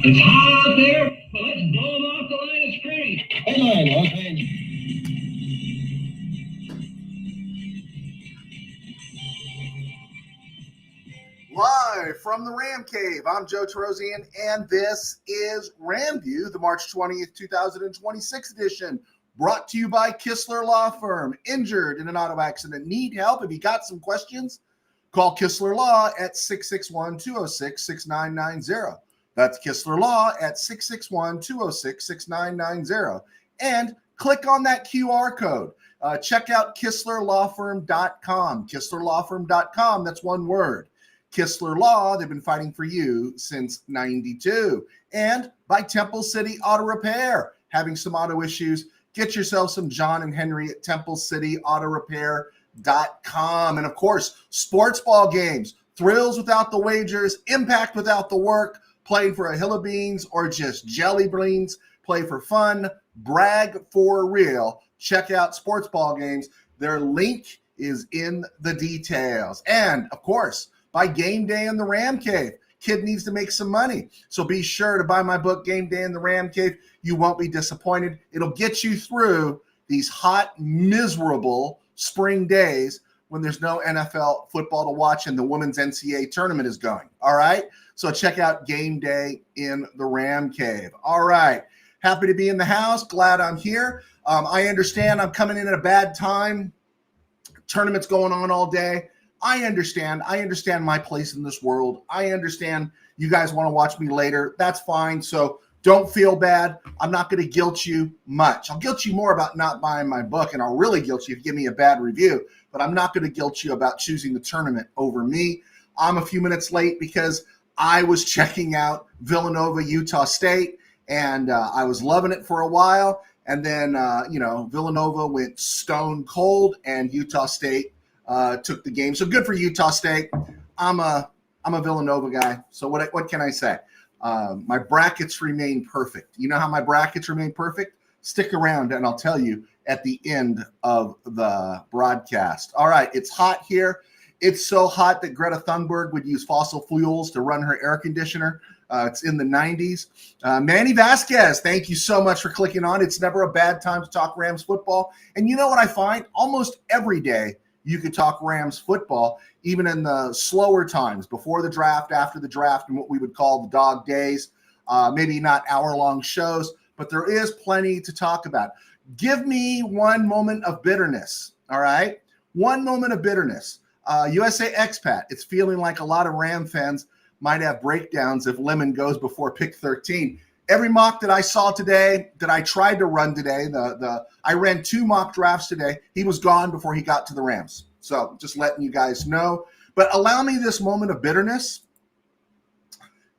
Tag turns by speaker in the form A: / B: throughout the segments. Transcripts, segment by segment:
A: It's hot out there, but let's blow them off the line of scrimmage. Headline, okay.
B: Live from the Ram Cave, I'm Joe Terosian, and this is RamView, the March 20th, 2026 edition, brought to you by Kistler Law Firm. Injured in an auto accident, need help? If you got some questions, call Kistler Law at 661-206-6990. That's Kistler Law at 661-206-6990. And click on that QR code. Check out KistlerLawFirm.com. KistlerLawFirm.com, that's one word. Kistler Law, they've been fighting for you since 92. And by Temple City Auto Repair, having some auto issues, get yourself some John and Henry at TempleCityAutoRepair.com. And of course, sports ball games, thrills without the wagers, impact without the work, playing for a hill of beans or just jelly beans, play for fun, brag for real. Check out sports ball games. Their link is in the details. And of course, by Game Day in the Ram Cave. Kid needs to make some money. So be sure to buy my book, Game Day in the Ram Cave. You won't be disappointed. It'll get you through these hot, miserable spring days when there's no NFL football to watch and the women's NCAA tournament is going. All right? So check out Game Day in the Ram Cave. All right. Happy to be in the house. Glad I'm here. I understand I'm coming in at a bad time. Tournament's going on all day. I understand my place in this world. I understand you guys want to watch me later. That's fine. So don't feel bad. I'm not going to guilt you much. I'll guilt you more about not buying my book, and I'll really guilt you if you give me a bad review. But I'm not going to guilt you about choosing the tournament over me. I'm a few minutes late because I was checking out Villanova, Utah State, and I was loving it for a while. And then, Villanova went stone cold, and Utah State took the game. So good for Utah State. I'm a Villanova guy. So what can I say? My brackets remain perfect. You know how my brackets remain perfect? Stick around and I'll tell you at the end of the broadcast. All right, it's hot here. It's so hot that Greta Thunberg would use fossil fuels to run her air conditioner. It's in the 90s. Manny Vasquez, thank you so much for clicking on. It's never a bad time to talk Rams football. And you know what I find? Almost every day, you could talk Rams football, even in the slower times, before the draft, after the draft, and what we would call the dog days. Maybe not hour-long shows, but there is plenty to talk about. Give me one moment of bitterness, all right? One moment of bitterness. USA Expat, it's feeling like a lot of Ram fans might have breakdowns if Lemon goes before pick 13. Every mock that I saw today, that I tried to run today, I ran 2 mock drafts today. He was gone before he got to the Rams. So just letting you guys know. But allow me this moment of bitterness.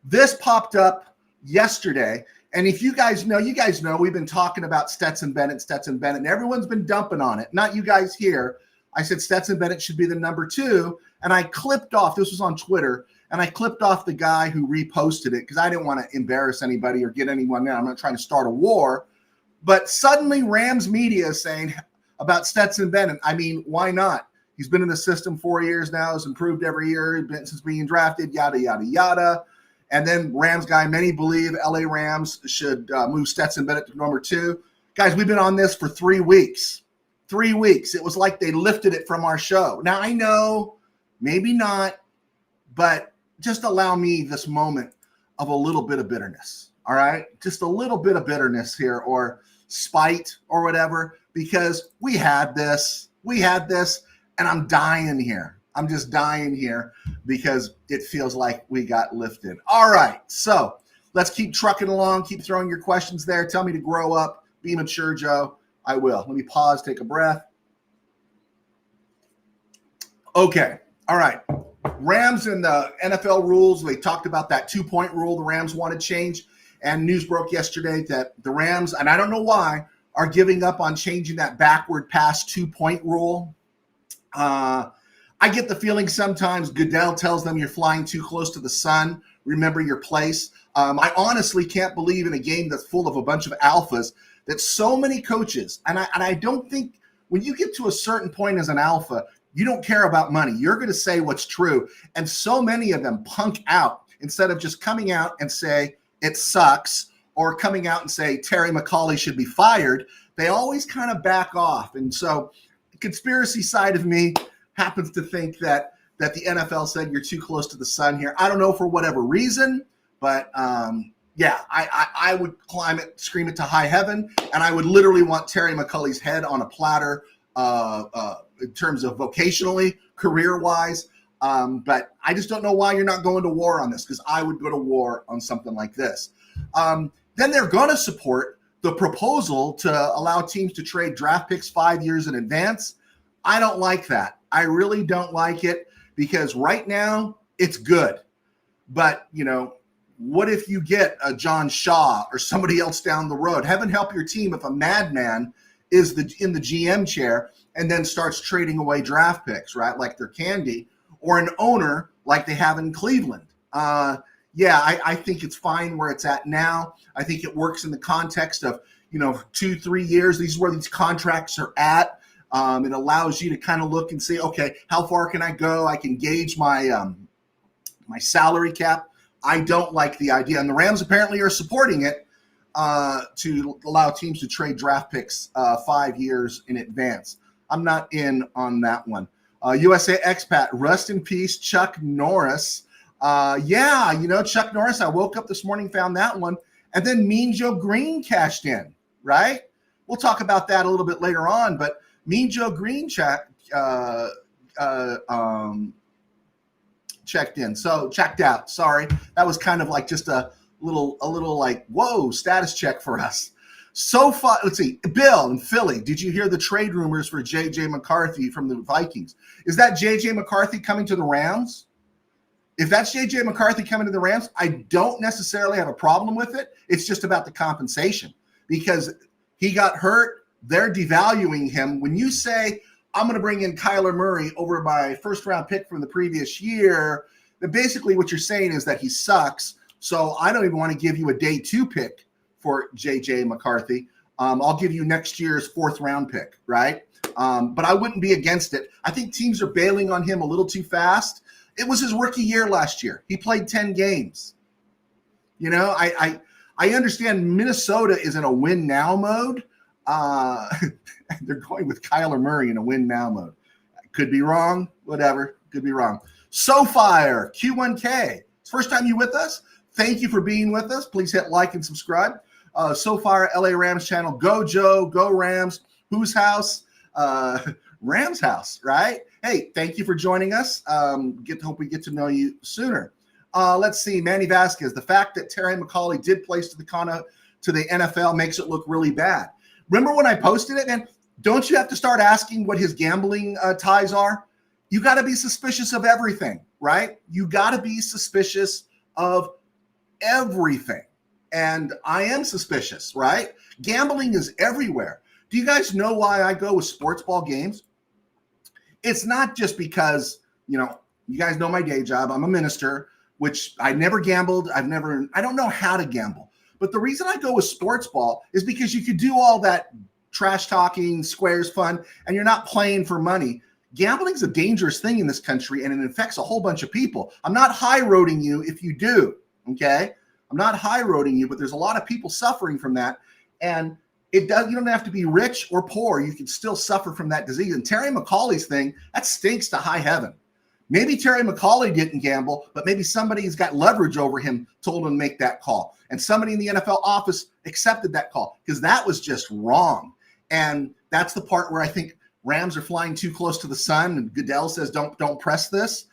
B: This popped up yesterday. And if you guys know, we've been talking about Stetson Bennett, and everyone's been dumping on it. Not you guys here. I said Stetson Bennett should be the number 2. And I clipped off, this was on Twitter, and I clipped off the guy who reposted it because I didn't want to embarrass anybody or get anyone in. I'm not trying to start a war. But suddenly Rams media is saying about Stetson Bennett, I mean, why not? He's been in the system 4 years now, has improved every year since being drafted, yada, yada, yada. And then Rams guy, many believe LA Rams should move Stetson Bennett to number 2. Guys, we've been on this for 3 weeks. 3 weeks. It was like they lifted it from our show. Now, I know, maybe not, but just allow me this moment of a little bit of bitterness, all right? Just a little bit of bitterness here, or spite or whatever, because we had this, and I'm dying here. I'm just dying here because it feels like we got lifted. All right, so let's keep trucking along. Keep throwing your questions there. Tell me to grow up, be mature, Joe. I will. Let me pause, take a breath. Okay, all right. Rams and the NFL rules, they talked about that 2-point rule the Rams want to change. And news broke yesterday that the Rams, and I don't know why, are giving up on changing that backward pass 2-point rule. I get the feeling sometimes Goodell tells them you're flying too close to the sun. Remember your place. I honestly can't believe in a game that's full of a bunch of alphas that so many coaches, and I don't think when you get to a certain point as an alpha, you don't care about money. You're going to say what's true. And so many of them punk out instead of just coming out and say, it sucks, or coming out and say Terry McAulay should be fired, they always kind of back off. And so the conspiracy side of me happens to think that the NFL said you're too close to the sun here. I don't know for whatever reason, but yeah, I would scream it to high heaven, and I would literally want Terry McAulay's head on a platter in terms of vocationally, career-wise. But I just don't know why you're not going to war on this, because I would go to war on something like this. Then they're going to support the proposal to allow teams to trade draft picks 5 years in advance. I don't like that. I really don't like it, because right now it's good. But, what if you get a John Shaw or somebody else down the road? Heaven help your team if a madman is in the GM chair and then starts trading away draft picks, right? Like they're candy, or an owner like they have in Cleveland. I think it's fine where it's at now. I think it works in the context of, 2-3 years. These is where these contracts are at. It allows you to kind of look and say, okay, how far can I go? I can gauge my my salary cap. I don't like the idea. And the Rams apparently are supporting it to allow teams to trade draft picks 5 years in advance. I'm not in on that one. USA expat, rest in peace, Chuck Norris. Chuck Norris, I woke up this morning, found that one. And then Mean Joe Green cashed in, right? We'll talk about that a little bit later on. But Mean Joe Green checked out. Sorry. That was kind of like just a little like, whoa, status check for us. So far, let's see. Bill in Philly, did you hear the trade rumors for J.J. McCarthy from the Vikings? Is that J.J. McCarthy coming to the Rams? If that's J.J. McCarthy coming to the Rams, I don't necessarily have a problem with it. It's just about the compensation, because he got hurt. They're devaluing him. When you say, I'm going to bring in Kyler Murray over my first-round pick from the previous year, then basically what you're saying is that he sucks, so I don't even want to give you a day 2 pick for J.J. McCarthy. I'll give you next year's 4th-round pick, right? But I wouldn't be against it. I think teams are bailing on him a little too fast. It was his rookie year last year. He played 10 games. I understand Minnesota is in a win-now mode. They're going with Kyler Murray in a win-now mode. Could be wrong. Whatever. Could be wrong. SoFire, Q1K. First time you with us? Thank you for being with us. Please hit like and subscribe. SoFire, LA Rams channel. Go Joe. Go Rams. Whose house? Rams house, right? Hey, thank you for joining us. Hope we get to know you sooner. Let's see. Manny Vasquez. The fact that Terry McAulay did place to the NFL makes it look really bad. Remember when I posted it, man? Don't you have to start asking what his gambling ties are? You got to be suspicious of everything, right? You got to be suspicious of everything. And I am suspicious, right? Gambling is everywhere. Do you guys know why I go with sports ball games? It's not just because, you guys know my day job. I'm a minister, which I never gambled. I don't know how to gamble. But the reason I go with sports ball is because you could do all that trash talking, squares fun, and you're not playing for money. Gambling is a dangerous thing in this country, and it affects a whole bunch of people. I'm not high-roading you if you do, okay? I'm not high-roading you, but there's a lot of people suffering from that. And you don't have to be rich or poor. You can still suffer from that disease. And Terry McAulay's thing, that stinks to high heaven. Maybe Terry McAulay didn't gamble, but maybe somebody who's got leverage over him told him to make that call. And somebody in the NFL office accepted that call, because that was just wrong. And that's the part where I think Rams are flying too close to the sun. And Goodell says, don't press this.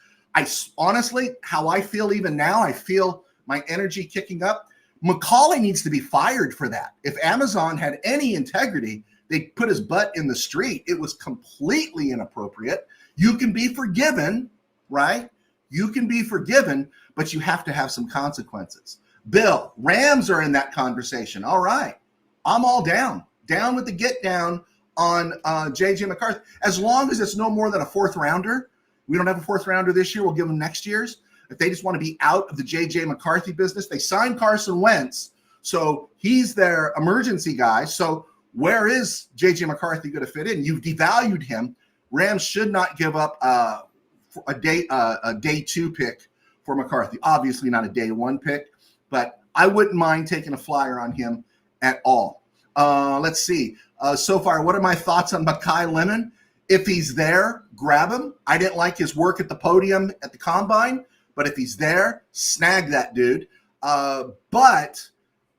B: Honestly, how I feel even now, I feel my energy kicking up. McAulay needs to be fired for that. If Amazon had any integrity, they'd put his butt in the street. It was completely inappropriate. You can be forgiven, right? You can be forgiven, but you have to have some consequences. Bill, Rams are in that conversation. All right. I'm all down. Down with the get down on J.J. McCarthy. As long as it's no more than a 4th rounder. We don't have a 4th rounder this year. We'll give them next year's. If they just want to be out of the J.J. McCarthy business, they signed Carson Wentz, so he's their emergency guy. So where is J.J. McCarthy going to fit in? You've devalued him. Rams should not give up a day 2 pick for McCarthy. Obviously not a day 1 pick, but I wouldn't mind taking a flyer on him at all. Let's see. So far, what are my thoughts on Makai Lemon? If he's there, grab him. I didn't like his work at the podium at the combine, but if he's there, snag that dude. But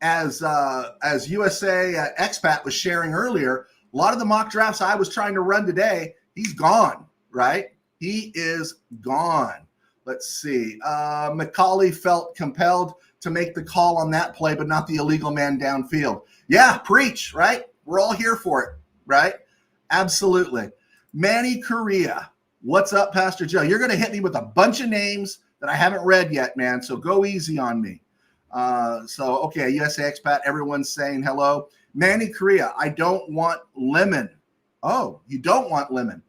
B: as USA Expat was sharing earlier, a lot of the mock drafts I was trying to run today, he's gone, right? He is gone. Let's see. McCauley felt compelled to make the call on that play, but not the illegal man downfield. Yeah, preach, right? We're all here for it, right? Absolutely. Manny Correa. What's up, Pastor Joe? You're going to hit me with a bunch of names that I haven't read yet, man, so go easy on me. Okay, USA Expat, everyone's saying hello. Manny Correa, I don't want Lemon. Oh, you don't want Lemon.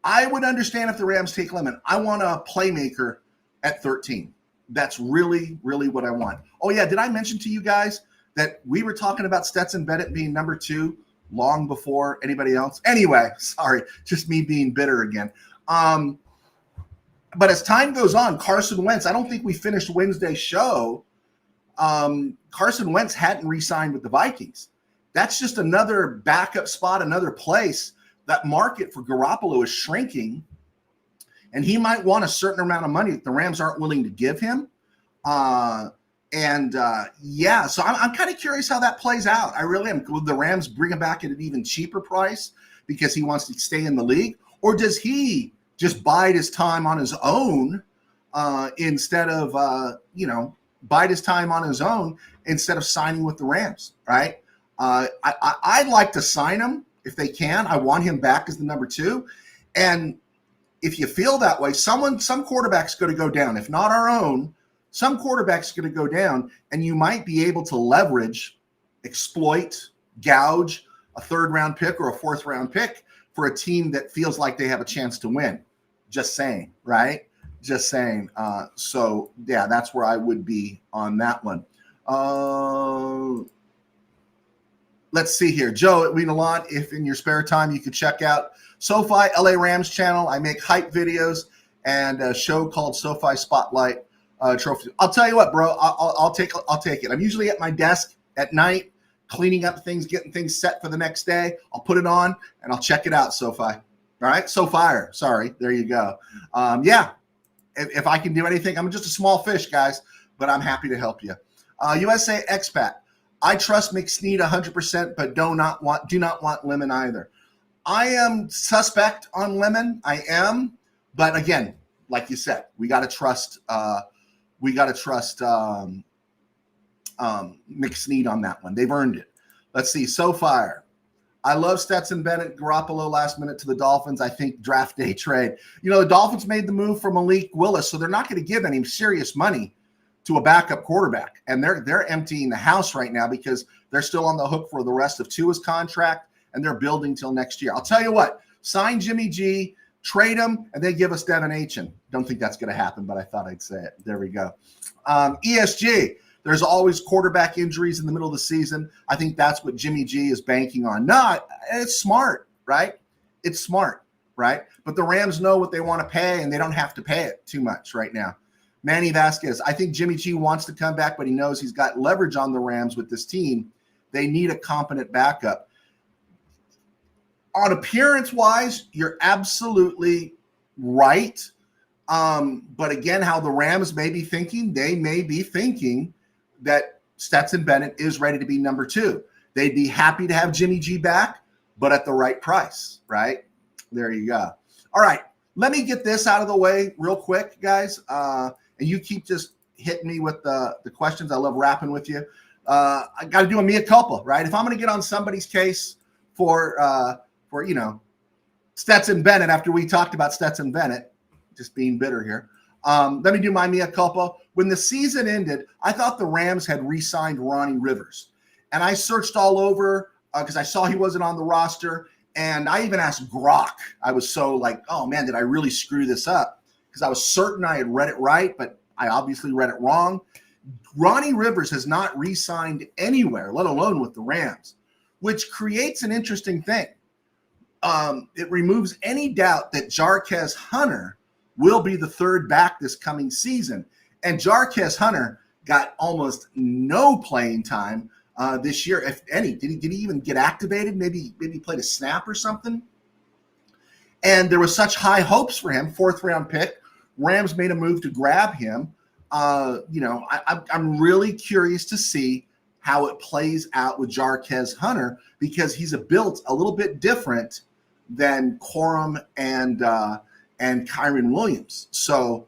B: I would understand if the Rams take Lemon. I want a playmaker at 13. That's really, really what I want. Oh, yeah, did I mention to you guys that we were talking about Stetson Bennett being number 2 long before anybody else? Anyway, sorry, just me being bitter again. But as time goes on, Carson Wentz, I don't think we finished Wednesday's show. Carson Wentz hadn't re-signed with the Vikings. That's just another backup spot, another place. That market for Garoppolo is shrinking, and he might want a certain amount of money that the Rams aren't willing to give him. So I'm kind of curious how that plays out. I really am. Will the Rams bring him back at an even cheaper price because he wants to stay in the league? Or does he just bide his time on his own instead of, bide his time on his own instead of signing with the Rams, right? I'd like to sign him if they can. I want him back as the number 2. And if you feel that way, some quarterback's going to go down. If not our own, some quarterback's going to go down, and you might be able to leverage, exploit, gouge a 3rd-round pick or a 4th-round pick for a team that feels like they have a chance to win. Just saying, right? Just saying. That's where I would be on that one. Let's see here. Joe, it would mean a lot if in your spare time you could check out SoFi LA Rams channel. I make hype videos and a show called SoFi Spotlight Trophy. I'll tell you what, bro. I'll take it. I'm usually at my desk at night, cleaning up things, getting things set for the next day. I'll put it on and I'll check it out. SoFi. All right. SoFire. Sorry. There you go. If I can do anything, I'm just a small fish, guys, but I'm happy to help you. USA Expat. I trust McSnead 100%, but do not want Lemon either. I am suspect on Lemon. I am, but again, like you said, we got to trust. McSnead on that one. They've earned it. Let's see. SoFire. I love Stetson Bennett, Garoppolo last minute to the Dolphins. I think draft day trade. The Dolphins made the move for Malik Willis, so they're not going to give any serious money to a backup quarterback. And they're emptying the house right now because they're still on the hook for the rest of Tua's contract, and they're building till next year. I'll tell you what, sign Jimmy G, trade him, and then give us Devin Achin. Don't think that's going to happen, but I thought I'd say it. There we go. ESG. There's always quarterback injuries in the middle of the season. I think that's what Jimmy G is banking on. It's smart, right? It's smart, right? But the Rams know what they want to pay, and they don't have to pay it too much right now. Manny Vasquez, I think Jimmy G wants to come back, but he knows he's got leverage on the Rams with this team. They need a competent backup. On appearance-wise, you're absolutely right. But again, how the Rams may be thinking, they may be thinking that Stetson Bennett is ready to be number 2. They'd be happy to have Jimmy G back, but at the right price, right? There you go. All right, let me get this out of the way real quick, guys. And you keep just hitting me with the questions. I love rapping with you. I got to do a mea culpa, right? If I'm going to get on somebody's case for Stetson Bennett after we talked about Stetson Bennett, just being bitter here. Let me do my mea culpa. When the season ended, I thought the Rams had re-signed Ronnie Rivers. And I searched all over because I saw he wasn't on the roster. And I even asked Grok. I was so like, oh, man, did I really screw this up? Because I was certain I had read it right, but I obviously read it wrong. Ronnie Rivers has not re-signed anywhere, let alone with the Rams, which creates an interesting thing. It removes any doubt that Jarquez Hunter will be the 3rd back this coming season. And Jarquez Hunter got almost no playing time this year, if any. Did he even get activated? Maybe played a snap or something. And there was such high hopes for him, 4th-round pick. Rams made a move to grab him. I'm really curious to see how it plays out with Jarquez Hunter, because he's built a little bit different than Corum and Kyren Williams. So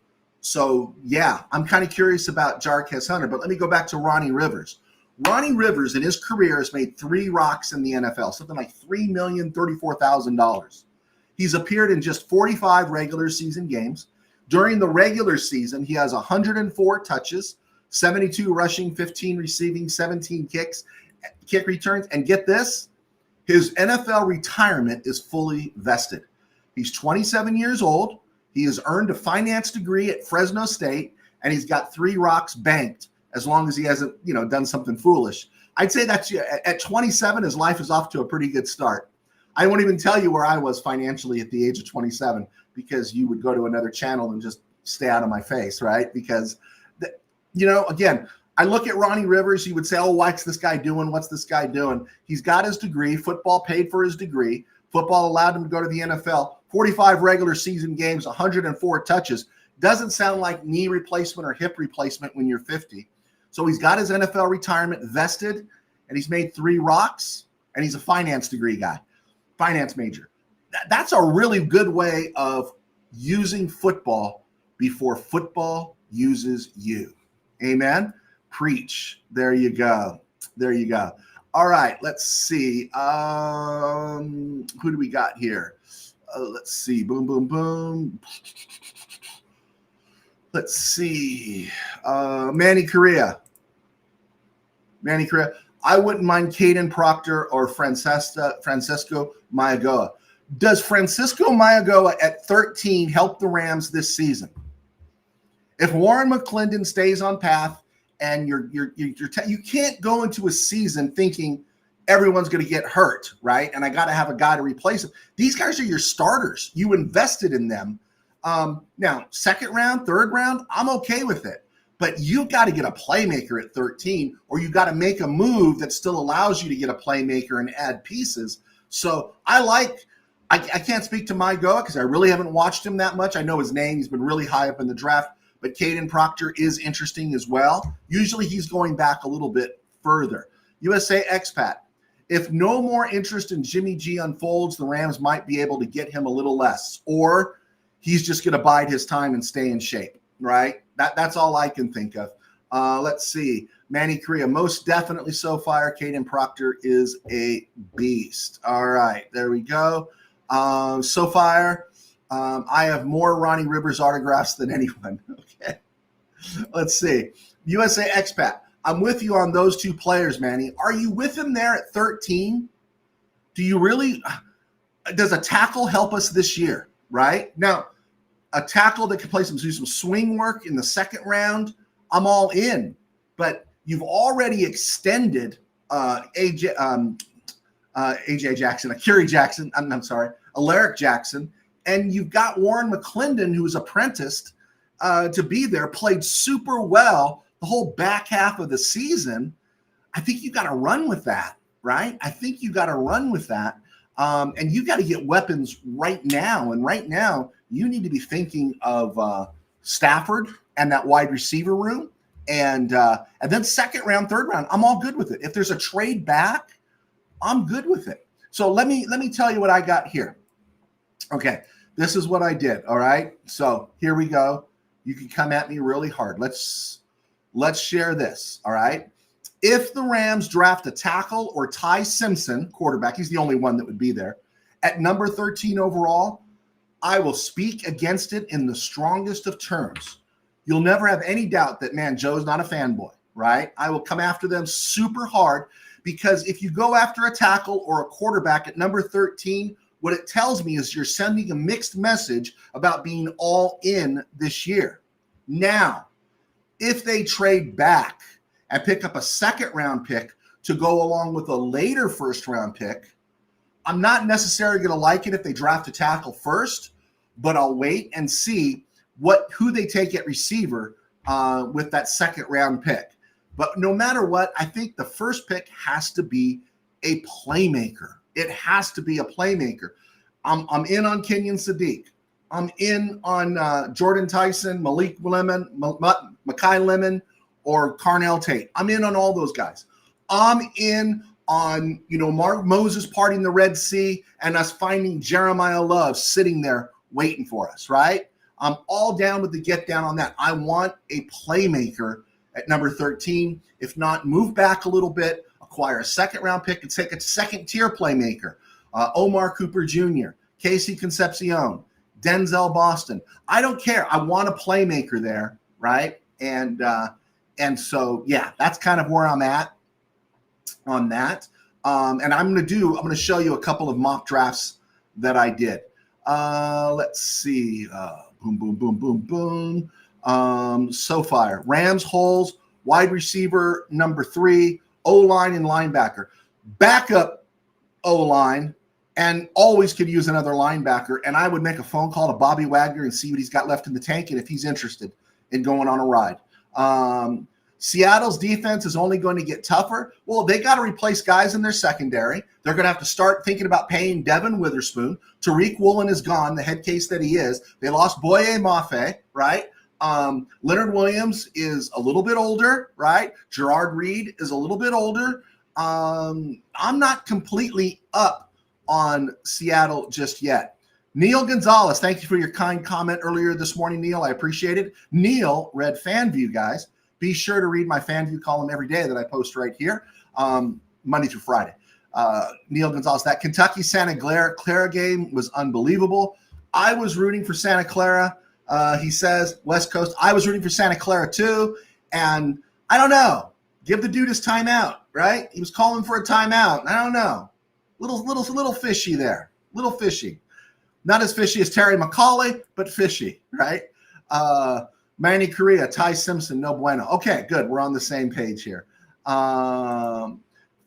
B: yeah, I'm kind of curious about Jarquez Hunter. But let me go back to Ronnie Rivers. Ronnie Rivers in his career has made 3 rocks in the NFL, something like $3,034,000. He's appeared in just 45 regular season games. During the regular season, he has 104 touches, 72 rushing, 15 receiving, 17 kick returns. And get this, his NFL retirement is fully vested. He's 27 years old. He has earned a finance degree at Fresno State, and he's got 3 rocks banked as long as he hasn't, done something foolish. I'd say that's at 27, his life is off to a pretty good start. I won't even tell you where I was financially at the age of 27, because you would go to another channel and just stay out of my face, right? Because, again, I look at Ronnie Rivers, you would say, oh, what's this guy doing? What's this guy doing? He's got his degree. Football paid for his degree. Football allowed him to go to the NFL. 45 regular season games, 104 touches. Doesn't sound like knee replacement or hip replacement when you're 50. So he's got his NFL retirement vested, and he's made 3 rocks, and he's a finance degree guy. Finance major. That's a really good way of using football before football uses you. Amen. Preach. There you go. There you go. All right. Let's see. Who do we got here? Let's see. Boom, boom, boom. Let's see. Manny Correa. I wouldn't mind Caden Proctor or Francisco Mayagoa. Does Francisco Mayagoa at 13 help the Rams this season? If Warren McClendon stays on path, and you can't go into a season thinking everyone's going to get hurt, right? And I got to have a guy to replace him. These guys are your starters. You invested in them. Now, 2nd round, 3rd round, I'm okay with it. But you got to get a playmaker at 13, or you got to make a move that still allows you to get a playmaker and add pieces. So I can't speak to Mayagoa because I really haven't watched him that much. I know his name. He's been really high up in the draft. But Caden Proctor is interesting as well. Usually he's going back a little bit further. USA expat. If no more interest in Jimmy G unfolds, the Rams might be able to get him a little less. Or he's just going to bide his time and stay in shape, right? That's all I can think of. Let's see. Manny Correa, most definitely so far. Caden Proctor is a beast. All right, there we go. So far, I have more Ronnie Rivers autographs than anyone. Okay. Let's see. USA expat. I'm with you on those 2 players, Manny. Are you with him there at 13? Do you really? Does a tackle help us this year, right? Now, a tackle that can do some swing work in the 2nd round, I'm all in. But you've already extended AJ Jackson, Akiri Jackson. I'm sorry, Alaric Jackson, and you've got Warren McClendon, who's apprenticed to be there, played super well the whole back half of the season. I think you got to run with that, right? I think you got to run with that. And you got to get weapons right now. And right now, you need to be thinking of Stafford and that wide receiver room. And then 2nd round, 3rd round, I'm all good with it. If there's a trade back, I'm good with it. So let me tell you what I got here. Okay, this is what I did. All right. So here we go. You can come at me really hard. Let's share this. All right. If the Rams draft a tackle or Ty Simpson, quarterback, he's the only one that would be there, at number 13 overall, I will speak against it in the strongest of terms. You'll never have any doubt that, man, Joe's not a fanboy, right? I will come after them super hard, because if you go after a tackle or a quarterback at number 13, what it tells me is you're sending a mixed message about being all in this year. Now, if they trade back and pick up a 2nd round pick to go along with a later 1st round pick, I'm not necessarily going to like it if they draft a tackle first, but I'll wait and see who they take at receiver with that second round pick. But no matter what, I think the first pick has to be a playmaker. It has to be a playmaker. I'm in on Kenyon Sadiq. I'm in on Jordan Tyson, Malik Lemon, Makai Lemon, or Carnell Tate. I'm in on all those guys. I'm in on, Mark Moses parting the Red Sea and us finding Jeremiah Love sitting there waiting for us, right? I'm all down with the get down on that. I want a playmaker at number 13. If not, move back a little bit, acquire a second round pick and take a second tier playmaker. Omar Cooper Jr., Casey Concepcion, Denzel Boston. I don't care. I want a playmaker there, right? And so, yeah, that's kind of where I'm at on that. And I'm going to show you a couple of mock drafts that I did. Let's see. Boom, boom, boom, boom, boom. SoFire. Rams holes, wide receiver number 3, O-line and linebacker. Backup O-line, and always could use another linebacker. And I would make a phone call to Bobby Wagner and see what he's got left in the tank and if he's interested in going on a ride. Seattle's defense is only going to get tougher. Well, they got to replace guys in their secondary. They're going to have to start thinking about paying Devin Witherspoon. Tariq Woolen is gone, the head case that he is. They lost Boye Mafe, right? Leonard Williams is a little bit older, right? Gerard Reed is a little bit older. I'm not completely up on Seattle just yet. Neil Gonzalez, thank you for your kind comment earlier this morning, Neil. I appreciate it. Neil read FanView, guys. Be sure to read my FanView column every day that I post right here, Monday through Friday. Neil Gonzalez, that Kentucky-Santa Clara game was unbelievable. I was rooting for Santa Clara. He says, West Coast, I was rooting for Santa Clara too. And I don't know. Give the dude his timeout, right? He was calling for a timeout. I don't know. Little fishy there. Little fishy. Not as fishy as Terry McCauley, but fishy, right? Manny Correa, Ty Simpson, no bueno. Okay, good. We're on the same page here.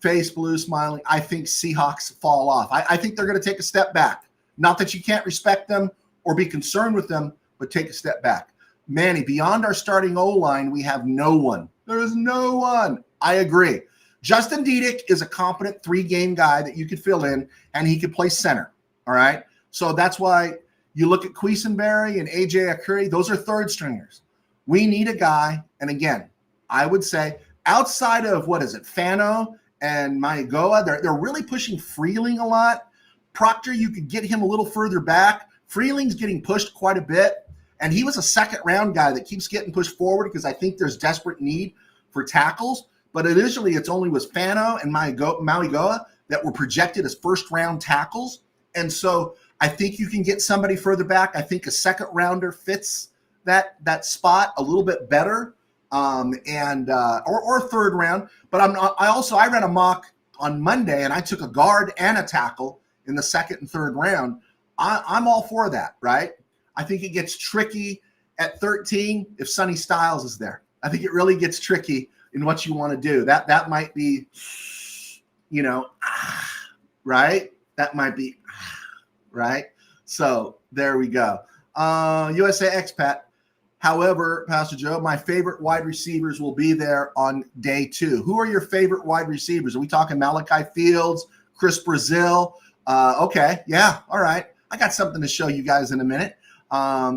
B: Face blue, smiling. I think Seahawks fall off. I think they're going to take a step back. Not that you can't respect them or be concerned with them, but take a step back. Manny, beyond our starting O-line, we have no one. There is no one. I agree. Justin Diedick is a competent 3-game guy that you could fill in, and he could play center. All right? So that's why you look at Quisenberry and A.J. Akuri. Those are third stringers. We need a guy, and again, I would say outside of, Fano and Maigoa, they're really pushing Freeling a lot. Proctor, you could get him a little further back. Freeling's getting pushed quite a bit, and he was a second-round guy that keeps getting pushed forward because I think there's desperate need for tackles. But initially, it's only was Fano and Maigoa that were projected as first-round tackles. And so I think you can get somebody further back. I think a second-rounder fits that spot a little bit better, or third round. But I ran a mock on Monday, and I took a guard and a tackle in the second and third round. I'm all for that, right? I think it gets tricky at 13 if Sonny Styles is there. I think it really gets tricky in what you want to do. That might be, right? That might be, right? So there we go. USA Expat. However, Pastor Joe, my favorite wide receivers will be there on day 2. Who are your favorite wide receivers? Are we talking Malachi Fields, Chris Brazil? Okay, yeah, all right. I got something to show you guys in a minute.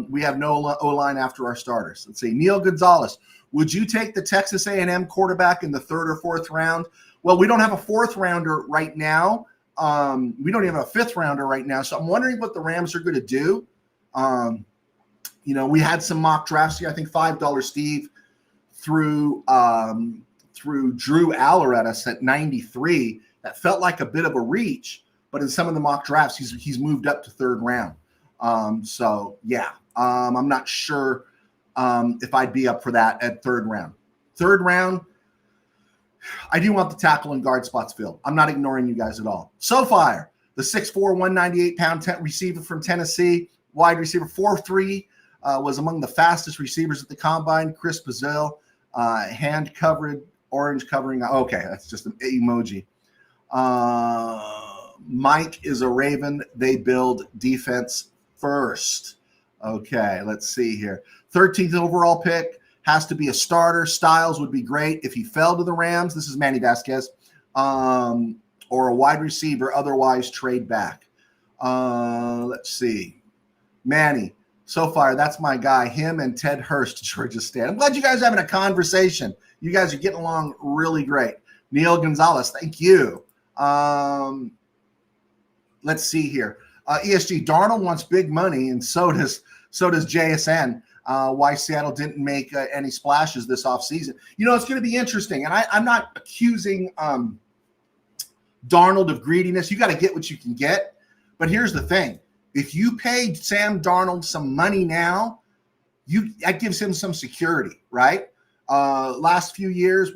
B: We have no O-line after our starters. Let's see. Neil Gonzalez, would you take the Texas A&M quarterback in the 3rd or 4th round? Well, we don't have a 4th rounder right now. We don't even have a 5th rounder right now. So I'm wondering what the Rams are going to do. We had some mock drafts here. I think $5 Steve threw Drew Aller at us at 93. That felt like a bit of a reach, but in some of the mock drafts, he's moved up to 3rd round. So yeah, I'm not sure if I'd be up for that at 3rd round. 3rd round, I do want the tackle and guard spots filled. I'm not ignoring you guys at all. SoFire, the 6'4", 198-pound receiver from Tennessee, wide receiver 4'3", was among the fastest receivers at the combine. Chris Brazil, hand covered, orange covering. Okay, that's just an emoji. Mike is a Raven. They build defense first. Okay, let's see here. 13th overall pick. has to be a starter. Styles would be great if he fell to the Rams. This is Manny Vasquez. Or a wide receiver, otherwise trade back. Let's see. Manny, so far, that's my guy. Him and Ted Hurst, Georgia State. I'm glad you guys are having a conversation. You guys are getting along really great. Neil Gonzalez, thank you. Let's see here. ESG, Darnold wants big money, and so does JSN. Why Seattle didn't make any splashes this offseason. It's going to be interesting, and I'm not accusing Darnold of greediness. You got to get what you can get. But here's the thing. If you paid Sam Darnold some money now, that gives him some security, right? Last few years,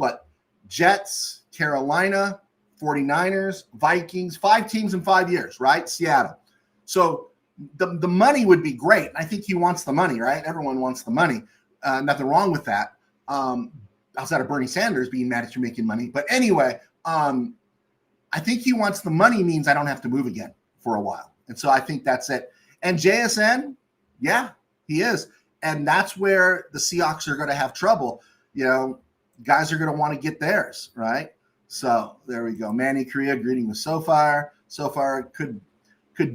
B: Jets, Carolina, 49ers, Vikings, 5 teams in 5 years, right? Seattle. So the money would be great. I think he wants the money, right? Everyone wants the money. Nothing wrong with that. Outside of Bernie Sanders being mad at you making money. But anyway, I think he wants the money means I don't have to move again for a while. And so I think that's it. And JSN, yeah, he is. And that's where the Seahawks are going to have trouble. Guys are going to want to get theirs, right? So there we go. Manny Korea greeting with SoFar. SoFar, could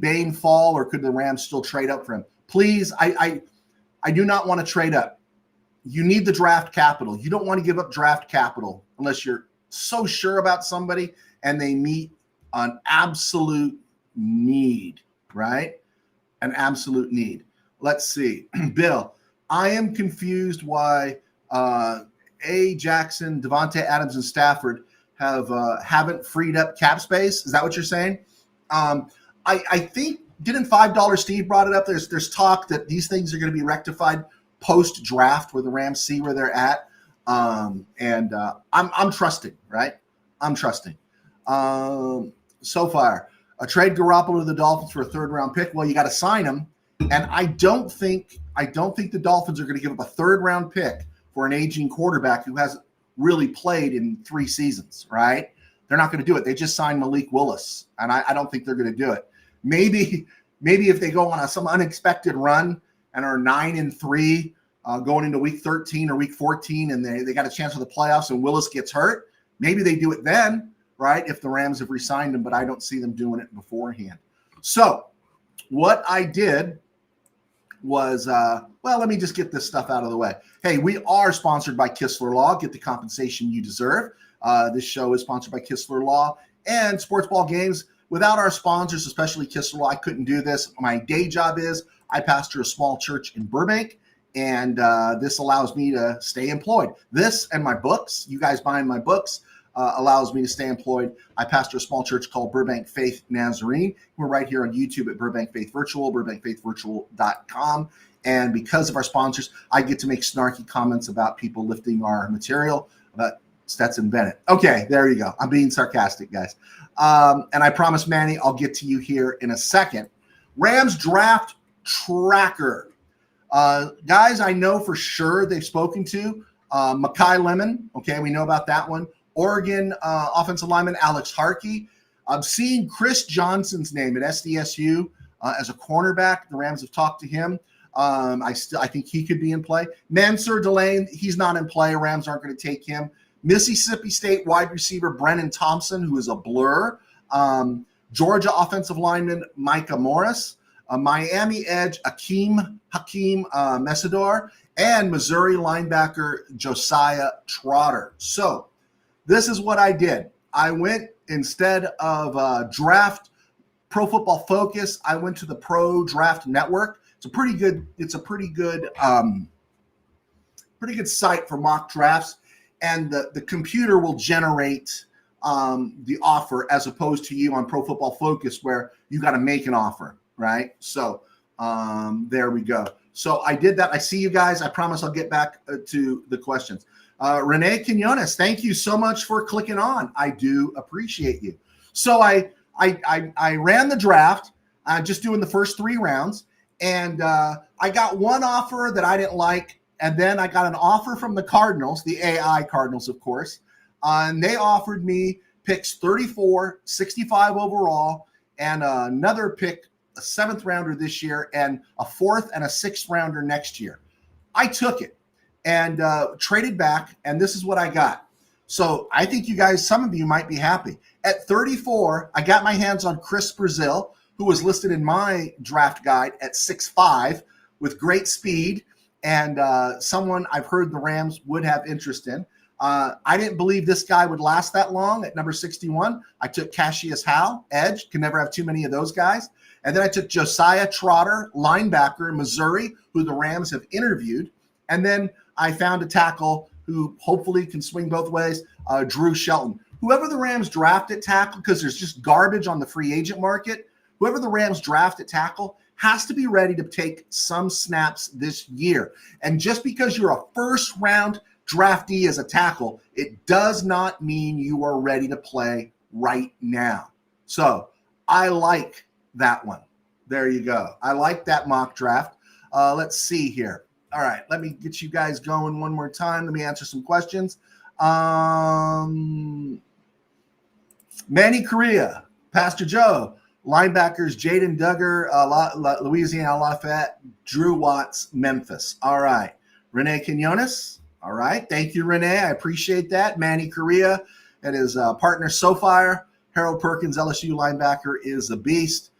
B: Bain fall, or could the Rams still trade up for him? Please, I do not want to trade up. You need the draft capital. You don't want to give up draft capital unless you're so sure about somebody and they meet an absolute need, right? An absolute need. Let's see. Bill, I am confused why A. Jackson, Devontae Adams, and Stafford haven't freed up cap space. Is that what you're saying? I think, didn't $5 Steve brought it up? There's talk that these things are going to be rectified post-draft where the Rams see where they're at. I'm trusting, right? I'm trusting. So far, a trade Garoppolo to the Dolphins for a 3rd-round pick. Well, you got to sign him, and I don't think the Dolphins are going to give up a 3rd-round pick for an aging quarterback who hasn't really played in 3 seasons, right? They're not going to do it. They just signed Malik Willis, and I don't think they're going to do it. Maybe if they go on some unexpected run and are 9-3 going into week 13 or week 14, and they got a chance for the playoffs and Willis gets hurt, maybe they do it then, right, if the Rams have re-signed him, but I don't see them doing it beforehand. So what I did was, let me just get this stuff out of the way. Hey, we are sponsored by Kistler Law. Get the compensation you deserve. This show is sponsored by Kistler Law and Sports Ball Games. Without our sponsors, especially Kistler Law, I couldn't do this. My day job is I pastor a small church in Burbank, and this allows me to stay employed. This and my books, you guys buying my books, allows me to stay employed. I pastor a small church called Burbank Faith Nazarene. We're right here on YouTube at Burbank Faith Virtual, burbankfaithvirtual.com. And because of our sponsors, I get to make snarky comments about people lifting our material, about Stetson Bennett. Okay, there you go. I'm being sarcastic, guys. And I promise, Manny, I'll get to you here in a second. Rams draft tracker. Guys I know for sure they've spoken to. Mekhi Lemon, okay, we know about that one. Oregon offensive lineman Alex Harkey. I'm seeing Chris Johnson's name at SDSU as a cornerback. The Rams have talked to him. I think he could be in play. Mansour Delane, he's not in play. Rams aren't going to take him. Mississippi State wide receiver Brennan Thompson, who is a blur. Georgia offensive lineman Micah Morris. Miami edge Hakeem Mesidor. And Missouri linebacker Josiah Trotter. So this is what I did. I went, instead of draft Pro Football Focus, I went to the Pro Draft Network. It's a pretty good site for mock drafts, and the computer will generate the offer as opposed to you on Pro Football Focus where you got to make an offer, right? So there we go. So I did that. I see you guys. I promise I'll get back to the questions. Renee Quinones, thank you so much for clicking on. I do appreciate you. So I ran the draft, just doing the first 3 rounds, and I got one offer that I didn't like, and then I got an offer from the Cardinals, the AI Cardinals, of course, and they offered me picks 34, 65 overall, and another pick, a 7th rounder this year, and a 4th and a 6th rounder next year. I took it. and traded back, and this is what I got. So I think you guys, some of you might be happy. At 34, I got my hands on Chris Brazil, who was listed in my draft guide at 6'5", with great speed, and someone I've heard the Rams would have interest in. I didn't believe this guy would last that long at number 61. I took Cassius Howe, edge, can never have too many of those guys. And then I took Josiah Trotter, linebacker in Missouri, who the Rams have interviewed. And then I found a tackle who hopefully can swing both ways, Drew Shelton. Whoever the Rams draft at tackle, because there's just garbage on the free agent market, whoever the Rams draft at tackle has to be ready to take some snaps this year. And just because you're a first-round draftee as a tackle, it does not mean you are ready to play right now. So I like that one. There you go. I like that mock draft. Let's see here. All right, let me get you guys going one more time. Let me answer some questions. Manny Correa, Pastor Joe, linebackers Jaden Duggar, Louisiana Lafayette, Drew Watts, Memphis. All right. Renee Quinones. All right. Thank you, Renee. I appreciate that. Manny Correa and his partner, SoFire. Harold Perkins, LSU linebacker, is a beast.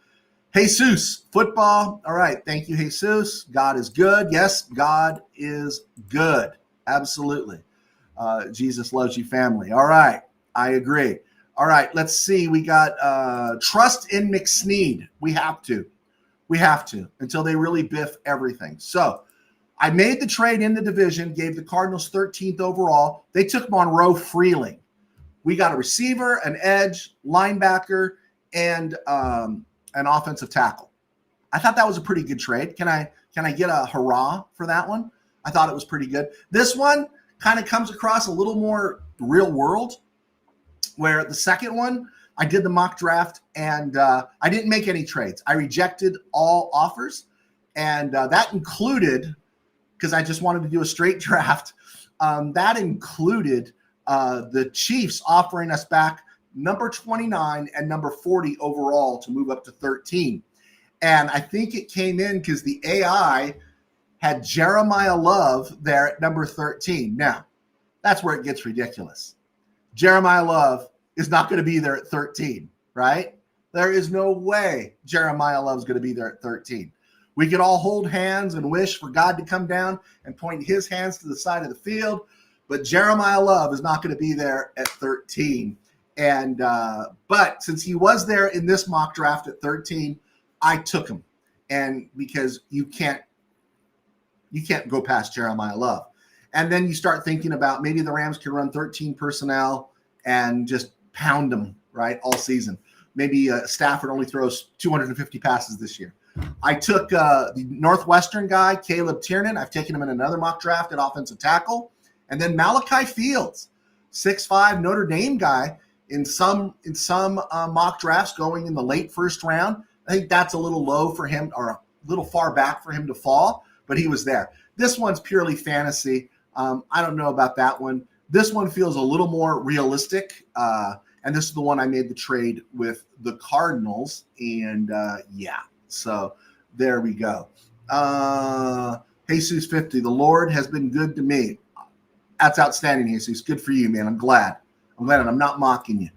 B: Jesus, football. All right. Thank you, Jesus. God is good. Yes, God is good. Absolutely. Jesus loves you, family. All right. I agree. All right. Let's see. We got trust in McSneed. We have to. We have to until they really biff everything. So I made the trade in the division, gave the Cardinals 13th overall. They took Monroe Freeling. We got a receiver, an edge, linebacker, and an offensive tackle. I thought that was a pretty good trade. Can I get a hurrah for that one? I thought it was pretty good. This one kind of comes across a little more real world, where the second one, I did the mock draft, and I didn't make any trades. I rejected all offers, and that included, because I just wanted to do a straight draft, that included the Chiefs offering us back number 29 and number 40 overall to move up to 13. And I think it came in because the AI had Jeremiah Love there at number 13. Now, that's where it gets ridiculous. Jeremiah Love is not going to be there at 13, right? There is no way Jeremiah Love is going to be there at 13. We could all hold hands and wish for God to come down and point his hands to the side of the field, but Jeremiah Love is not going to be there at 13. And but since he was there in this mock draft at 13, I took him. And because you can't go past Jeremiah Love. And then you start thinking about maybe the Rams can run 13 personnel and just pound them, right, all season. Maybe Stafford only throws 250 passes this year. I took the Northwestern guy, Caleb Tiernan. I've taken him in another mock draft at offensive tackle. And then Malachi Fields, 6'5" Notre Dame guy, in some mock drafts going in the late first round. I think that's a little low for him, or a little far back for him to fall, but he was there. This one's purely fantasy. I don't know about that one. This one feels a little more realistic, and this is the one I made the trade with the Cardinals, and yeah, so there we go. Jesus 50, the Lord has been good to me. That's outstanding, Jesus. Good for you, man. I'm glad, and I'm not mocking you.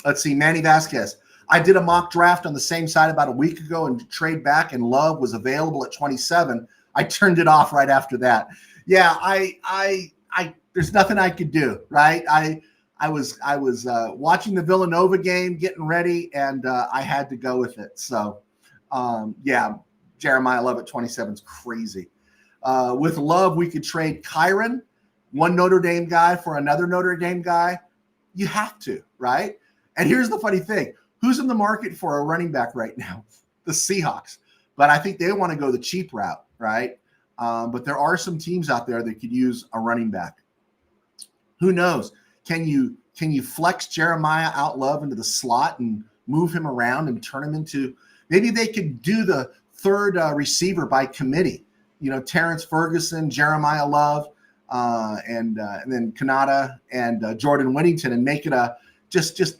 B: Let's see, Manny Vasquez. I did a mock draft on the same side about a week ago and trade back, and Love was available at 27. I turned it off right after that. Yeah, I there's nothing I could do, right? I was watching the Villanova game, getting ready, and I had to go with it. So, yeah, Jeremiah Love at 27 is crazy. With Love, we could trade Kyron, one Notre Dame guy, for another Notre Dame guy. You have to, right? And here's the funny thing. Who's in the market for a running back right now? The Seahawks. But I think they want to go the cheap route, right? But there are some teams out there that could use a running back. Who knows? Can you flex Jeremiah out Love into the slot and move him around and turn him into – maybe they could do the third receiver by committee. You know, Terrence Ferguson, Jeremiah Love, and then Kanata and Jordan Whittington, and make it a just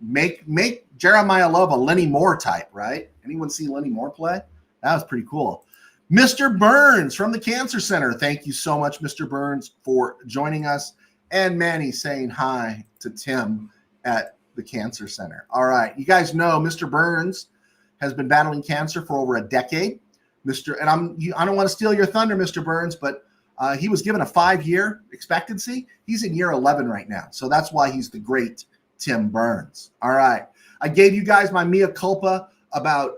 B: make Jeremiah Love a Lenny Moore type, right? Anyone see Lenny Moore play? That was pretty cool. Mr. Burns from the Cancer Center. Thank you so much, Mr. Burns, for joining us. And Manny saying hi to Tim at the Cancer Center. All right. You guys know Mr. Burns has been battling cancer for over a decade. I don't want to steal your thunder, Mr. Burns, but he was given a 5-year expectancy. He's in year 11 right now. So that's why he's the great Tim Burns. All right. I gave you guys my mea culpa about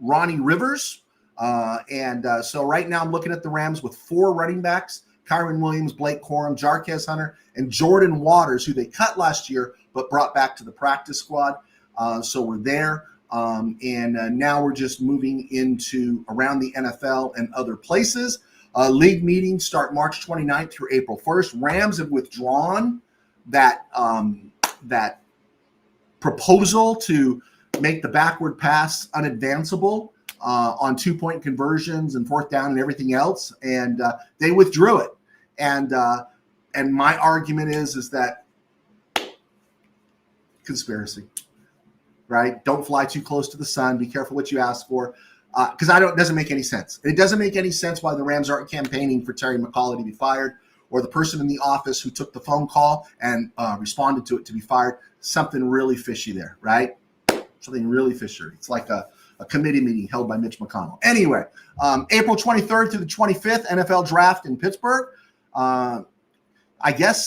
B: Ronnie Rivers. So right now I'm looking at the Rams with 4 running backs: Kyron Williams, Blake Corum, Jarquez Hunter, and Jordan Waters, who they cut last year but brought back to the practice squad. So we're there. Now we're just moving into around the NFL and other places. League meetings start March 29th through April 1st. Rams have withdrawn that proposal to make the backward pass unadvanceable on 2-point conversions and 4th down and everything else. And they withdrew it. And my argument is that conspiracy, right? Don't fly too close to the sun. Be careful what you ask for. Because it doesn't make any sense. It doesn't make any sense why the Rams aren't campaigning for Terry McAuliffe to be fired, or the person in the office who took the phone call and responded to it to be fired. Something really fishy there, right? Something really fishy. It's like a committee meeting held by Mitch McConnell. Anyway, April 23rd through the 25th, NFL draft in Pittsburgh. I guess,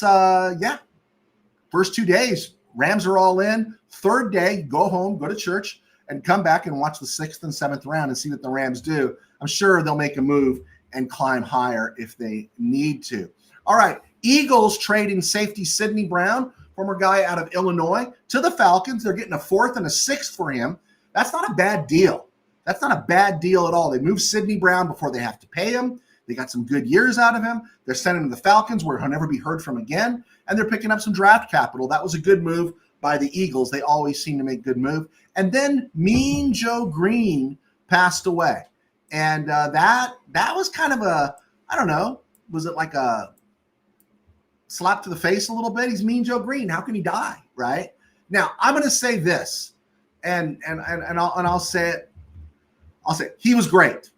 B: first 2 days, Rams are all in. 3rd day, go home, go to church, and come back and watch the 6th and 7th round and see what the Rams do. I'm sure they'll make a move and climb higher if they need to. All right, Eagles trading safety Sidney Brown, former guy out of Illinois, to the Falcons. They're getting a 4th and a 6th for him. That's not a bad deal. That's not a bad deal at all. They moved Sidney Brown before they have to pay him. They got some good years out of him. They're sending him to the Falcons, where he'll never be heard from again, and they're picking up some draft capital. That was a good move by the Eagles. They always seem to make good move. And then Mean Joe Green passed away. And that was kind of I don't know, was it like a slap to the face a little bit? He's Mean Joe Green. How can he die, right? Now, I'm going to say this, and I'll say it. I'll say it. He was great.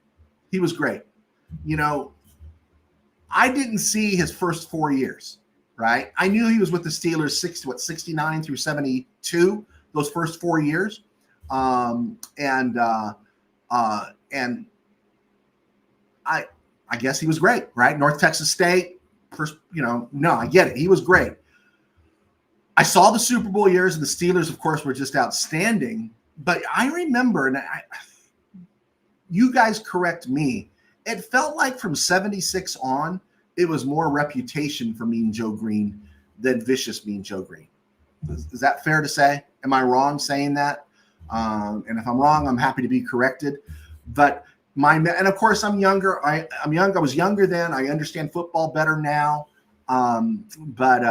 B: He was great. You know, I didn't see his first 4 years, right? I knew he was with the Steelers 69 through 72, those first 4 years. And I guess he was great, right? North Texas State, first, I get it. He was great. I saw the Super Bowl years, and the Steelers, of course, were just outstanding. But I remember, and you guys correct me, it felt like from 76 on, it was more reputation for Mean Joe Green than vicious Mean Joe Green. Is that fair to say? Am I wrong saying that? And if I'm wrong, I'm happy to be corrected. But and of course, I'm younger. I'm young. I was younger then. I understand football better now. But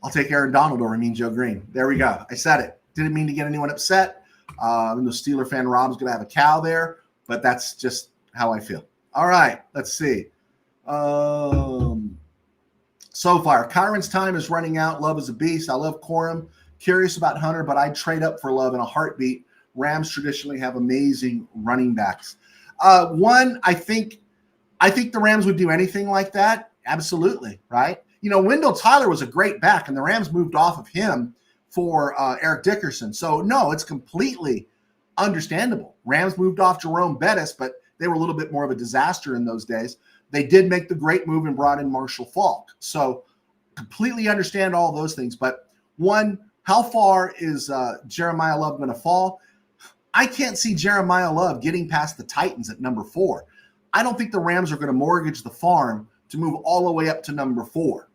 B: I'll take Aaron Donald over Mean Joe Green. There we go. I said it. Didn't mean to get anyone upset. The Steeler fan Rob's going to have a cow there, but that's just how I feel. All right, let's see. So far, Kyron's time is running out. Love is a beast. I love Corum. Curious about Hunter, but I'd trade up for Love in a heartbeat. Rams traditionally have amazing running backs. I think the Rams would do anything like that. Absolutely, right? Wendell Tyler was a great back, and the Rams moved off of him for Eric Dickerson. So, no, it's completely understandable. Rams moved off Jerome Bettis, but they were a little bit more of a disaster in those days. They did make the great move and brought in Marshall Faulk. So, completely understand all those things. But one, how far is Jeremiah Love going to fall? I can't see Jeremiah Love getting past the Titans at number 4. I don't think the Rams are going to mortgage the farm to move all the way up to number 4.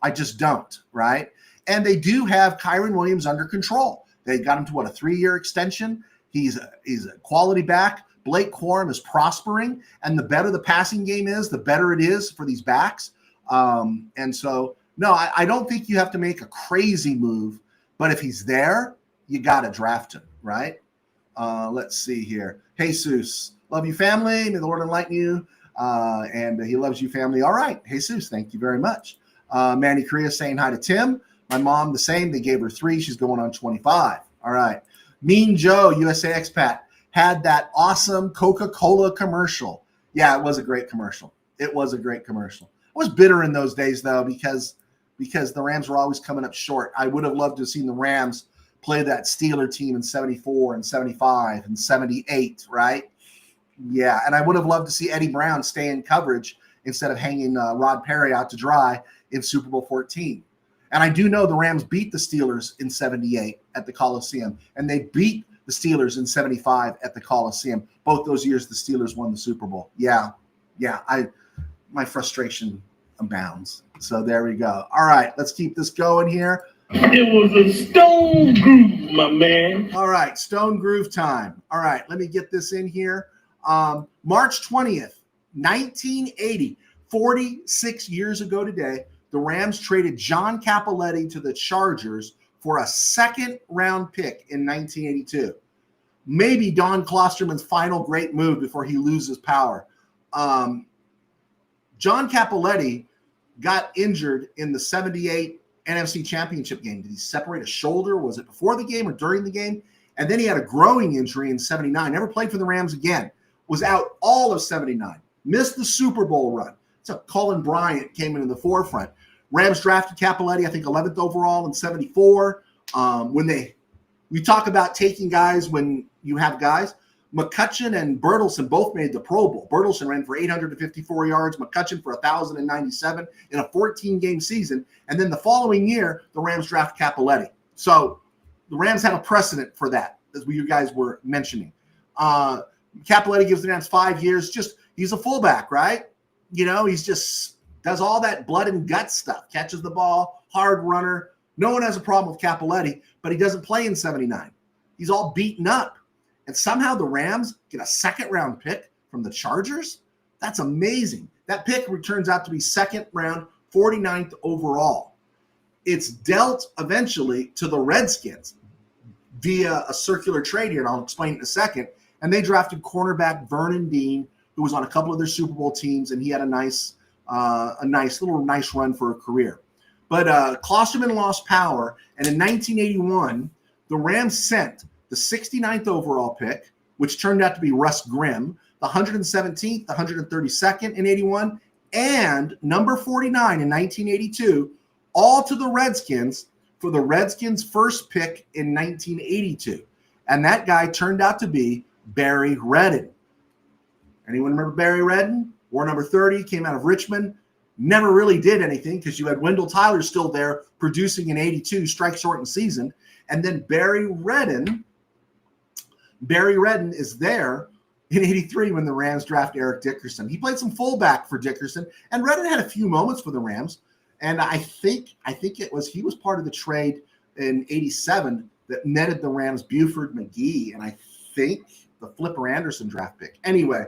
B: I just don't, right? And they do have Kyron Williams under control. They got him to a 3-year extension. He's a quality back. Blake Corum is prospering, and the better the passing game is, the better it is for these backs. And so, no, I don't think you have to make a crazy move, but if he's there, you got to draft him, right? Let's see here. Jesus, love you, family. May the Lord enlighten you. And he loves you, family. All right, Jesus, thank you very much. Manny Korea saying hi to Tim. My mom, the same. They gave her 3. She's going on 25. All right. Mean Joe, USA expat, had that awesome Coca-Cola commercial. Yeah, it was a great commercial. It was a great commercial. I was bitter in those days, though, because the Rams were always coming up short. I would have loved to have seen the Rams play that Steeler team in 74 and 75 and 78, right? Yeah, and I would have loved to see Eddie Brown stay in coverage instead of hanging Rod Perry out to dry in Super Bowl 14. And I do know the Rams beat the Steelers in 78 at the Coliseum, and they beat the Steelers in 75 at the Coliseum. Both those years, the Steelers won the Super Bowl. Yeah, my frustration abounds. So there we go. All right, let's keep this going here.
A: It was a stone groove, my man.
B: All right, stone groove time. All right, let me get this in here. March 20th, 1980, 46 years ago today, the Rams traded John Cappelletti to the Chargers for a second-round pick in 1982. Maybe Don Klosterman's final great move before he loses power. John Cappelletti got injured in the 78 NFC Championship game. Did he separate a shoulder? Was it before the game or during the game? And then he had a growing injury in 79. Never played for the Rams again. Was out all of 79. Missed the Super Bowl run. So Colin Bryant came into the forefront. Rams drafted Cappelletti, I think 11th overall in 74. We talk about taking guys when you have guys. McCutcheon and Bertelsen both made the Pro Bowl. Bertelsen ran for 854 yards, McCutcheon for 1,097 in a 14-game season. And then the following year, the Rams draft Cappelletti. So the Rams have a precedent for that, as you guys were mentioning. Cappelletti gives the Rams 5 years. He's a fullback, right? He's just does all that blood and guts stuff, catches the ball, hard runner. No one has a problem with Cappelletti, but he doesn't play in 79. He's all beaten up. And somehow the Rams get a second-round pick from the Chargers? That's amazing. That pick turns out to be second round, 49th overall. It's dealt eventually to the Redskins via a circular trade here, and I'll explain it in a second. And they drafted cornerback Vernon Dean, who was on a couple of their Super Bowl teams, and he had a nice run for a career. But Klosterman lost power, and in 1981, the Rams sent the 69th overall pick, which turned out to be Russ Grimm, the 117th, the 132nd in 81, and number 49 in 1982, all to the Redskins for the Redskins' first pick in 1982. And that guy turned out to be Barry Redden. Anyone remember Barry Redden? War number 30, came out of Richmond. Never really did anything because you had Wendell Tyler still there producing in 82, strike shortened season. And then Barry Redden is there in 83 when the Rams draft Eric Dickerson. He played some fullback for Dickerson, and Redden had a few moments for the Rams. And I think he was part of the trade in 87 that netted the Rams Buford McGee, and I think the Flipper Anderson draft pick. Anyway,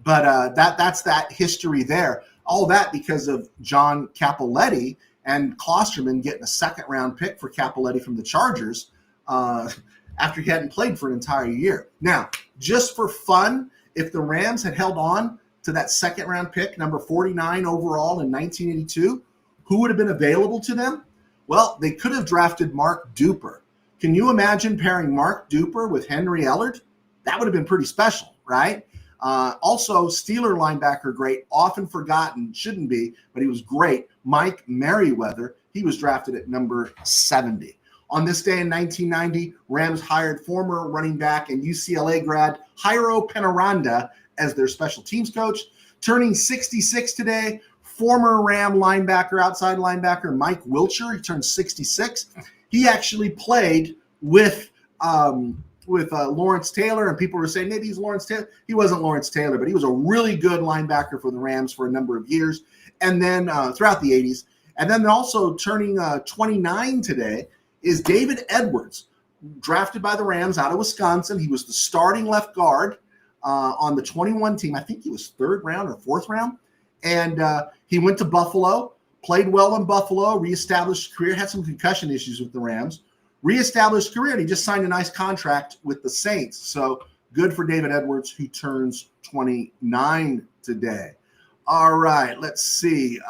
B: but that's that history there. All that because of John Cappelletti and Klosterman getting a second-round pick for Cappelletti from the Chargers after he hadn't played for an entire year. Now, just for fun, if the Rams had held on to that second-round pick, number 49 overall in 1982, who would have been available to them? Well, they could have drafted Mark Duper. Can you imagine pairing Mark Duper with Henry Ellard? That would have been pretty special, right? Also, Steeler linebacker great, often forgotten, shouldn't be, but he was great. Mike Merriweather, he was drafted at number 70. On this day in 1990, Rams hired former running back and UCLA grad Jairo Penaranda as their special teams coach. Turning 66 today, former Ram linebacker, outside linebacker Mike Wilcher, he turned 66. He actually played with Lawrence Taylor, and people were saying maybe he's Lawrence Taylor. He wasn't Lawrence Taylor, but he was a really good linebacker for the Rams for a number of years, and then throughout the 80s. And then also turning 29 today is David Edwards, drafted by the Rams out of Wisconsin. He was the starting left guard on the 21 team. I think he was third round or fourth round. And he went to Buffalo, played well in Buffalo, reestablished his career, had some concussion issues with the Rams, reestablished career, and he just signed a nice contract with the Saints. So good for David Edwards, who turns 29 today. All right, let's see.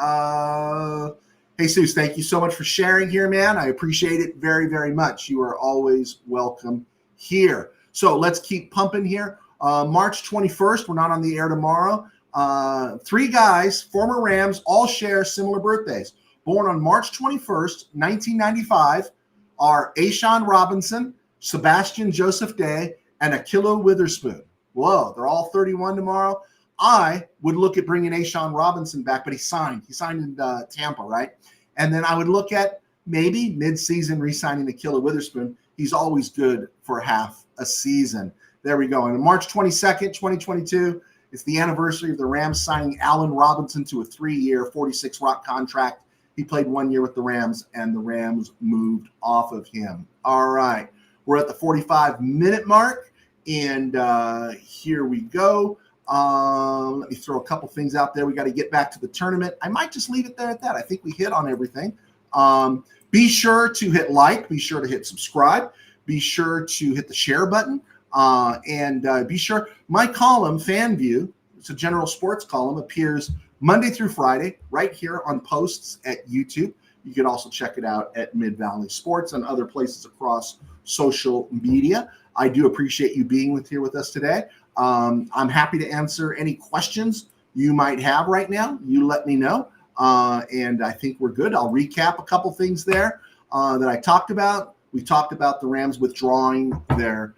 B: Jesus, thank you so much for sharing here, man. I appreciate it very, very much. You are always welcome here. So let's keep pumping here. March 21st, we're not on the air tomorrow. 3 guys, former Rams, all share similar birthdays. Born on March 21st, 1995, are Ashawn Robinson, Sebastian Joseph Day, and Akilo Witherspoon. Whoa, they're all 31 tomorrow. I would look at bringing Ashawn Robinson back, but he signed. He signed in Tampa, right? And then I would look at maybe mid-season re-signing Akilo Witherspoon. He's always good for half a season. There we go. And on March 22nd, 2022, it's the anniversary of the Rams signing Allen Robinson to a 3-year, 46 contract. He played 1 year with the Rams, and the Rams moved off of him. All right. We're at the 45-minute mark, and here we go. Let me throw a couple things out there. We got to get back to the tournament. I might just leave it there at that. I think we hit on everything. Be sure to hit like. Be sure to hit subscribe. Be sure to hit the share button. And be sure, my column, FanView, it's a general sports column, appears Monday through Friday right here on posts at YouTube. You can also check it out at Mid-Valley Sports and other places across social media. I do appreciate you being here with us today. I'm happy to answer any questions you might have right now. You let me know. And I think we're good. I'll recap a couple things there that I talked about. We talked about the Rams withdrawing their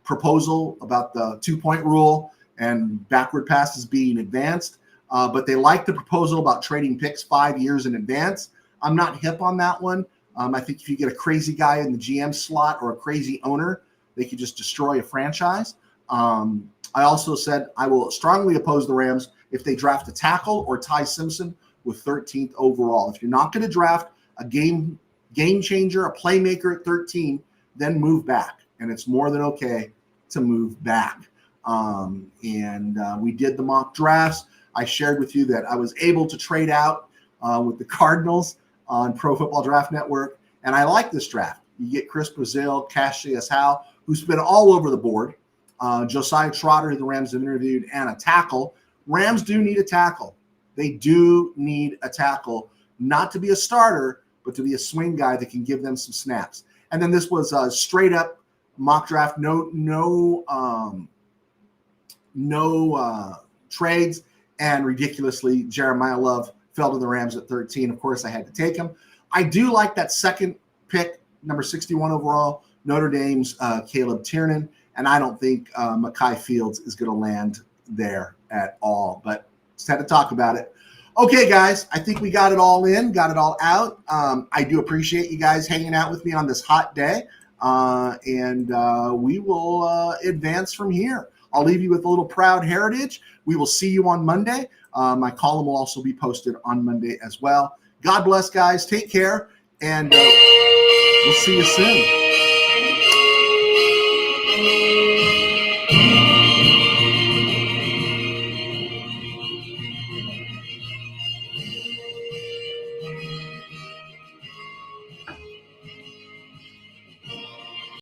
B: proposal about the 2-point rule and backward passes being advanced. But they like the proposal about trading picks 5 years in advance. I'm not hip on that one. I think if you get a crazy guy in the GM slot or a crazy owner, they could just destroy a franchise. I also said I will strongly oppose the Rams if they draft a tackle or Ty Simpson with 13th overall. If you're not going to draft a game changer, a playmaker at 13, then move back. And it's more than okay to move back. We did the mock drafts. I shared with you that I was able to trade out with the Cardinals on Pro Football Draft Network. And I like this draft. You get Chris Brazil, Cassius Howe, who's been all over the board. Josiah Trotter, who the Rams have interviewed, and a tackle. Rams do need a tackle. They do need a tackle, not to be a starter, but to be a swing guy that can give them some snaps. And then this was a straight up mock draft, no trades, and ridiculously, Jeremiah Love fell to the Rams at 13. Of course, I had to take him. I do like that second pick, number 61 overall, Notre Dame's Caleb Tiernan, and I don't think Mekhi Fields is going to land there at all, but just had to talk about it. Okay, guys, I think we got it all in, got it all out. I do appreciate you guys hanging out with me on this hot day, and we will advance from here. I'll leave you with a little proud heritage. We will see you on Monday. My column will also be posted on Monday as well. God bless, guys. Take care, and we'll see you soon.